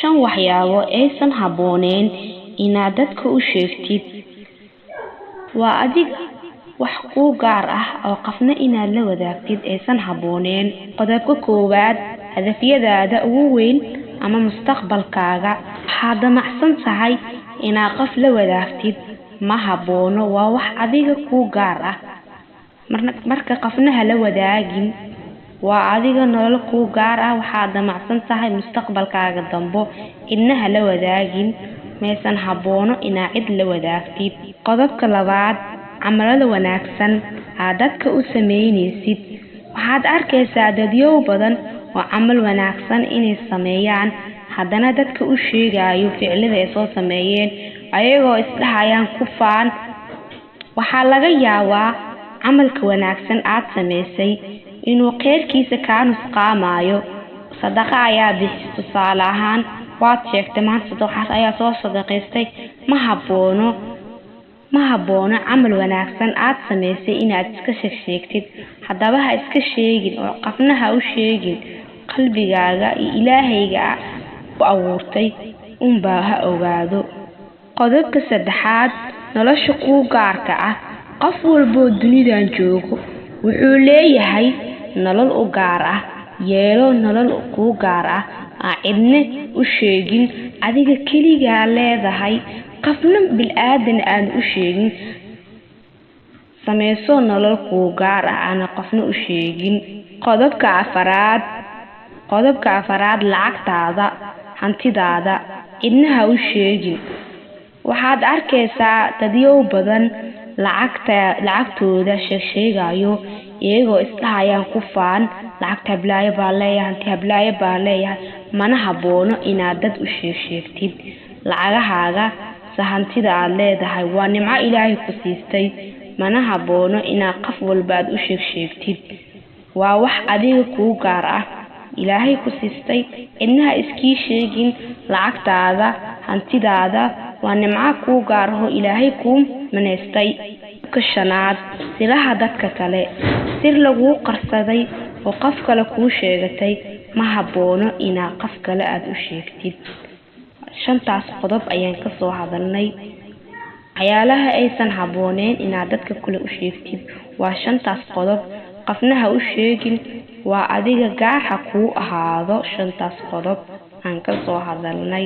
shan waxyaabo aysan habbooneyn inaad dadka u sheegtid. Waa adiga wax ku gaar ah oo qofna inaad la wadaagtid aysan habbooneyn. Qodobka koowaad, hadafyadaada ugu weyn ama mustaqbalkaaga. Waxaad damacsan tahay inaad qof la wadaagtid, ma habboono. Waa wax adiga ku gaar ah. Marka qofna hala wadaagin. Waa adiga nolol ku gaar ah. Waxaad damacsan tahay mustaqbalkaaga dambo, cidna hala wadaagin. Maysan habboono inaad cid la wadaagtid. Qodobka labaad, camalada wanaagsan aad dadka u sameynaysid. Waxaad arkaysaa dadyow badan oo camal wanaagsan inay sameeyaan, haddana dadka u sheegayo ficilada ay soo sameeyeen, ayagoo isdhahayaan ku faan. Waxaa laga yaabaa camalka wanaagsan aad sameysay inuu qeyrkiisa kaa nusqaamayo. Sadaqa ayaa bixis, tusaale ahaan waad sheegtay maanta sadaqaas ayaa soo sadaqaystay. Ma habboono camal wanaagsan aad sameysay inaad iska sheegtid. Haddaba ha iska sheegin oo qofna ha u sheegin. Qalbigaaga iyo Ilaahayga ku abuurtay unbaa ha ogaado. Qodobka saddexaad, nolosha ku gaarka ah. Qof walbo dunidan joogo wuxuu leeyahay nolol u gaar ah. Yeelo nolol ku gaar ah cidna u sheegin. Adiga keligaa leedahay, qofna bilaadan aan u sheegin. Sameyso nolol ku gaar ah aan qofna u sheegin. Qodobka afaraad, lacagtaada, hantidaada, cidna ha u sheegin. Waxaad arkaysaa dadyow badan lacagtooda sheegayo, iyagoo isdhahayaan ku faan. Lacagta hablaayo baa leeyahay, hanti hablaayo baa leeyahay. Mana habboono inaad dad u sheegtid. Lacagahaaga hantida aad leedahay waa nimco Ilaahay ku siistay. Mana habboono inaad qof walba aad u sheegtid. Waa wax adiga ku gaar ah, Ilaahay ku siistay. Cidna ha iskii sheegin. Lacagtaada, hantidaada waa nimco ku gaar ah oo Ilaahay ku manaystay. Ka shanaad, siraha dadka kale. Sir lagu qarsaday oo qof kale kuu sheegatay, ma habboono inaad qof kale aad u sheegtid. Shantaas qodob ayaan ka soo hadalnay. Waxyaalaha aysan habbooneyn inaad dadka kale u sheegtid waa shantaas qodob. Qofna ha u sheegin. Waa adiga gaar ha kuu ahaado shantaas qodob aan ka soo hadalnay.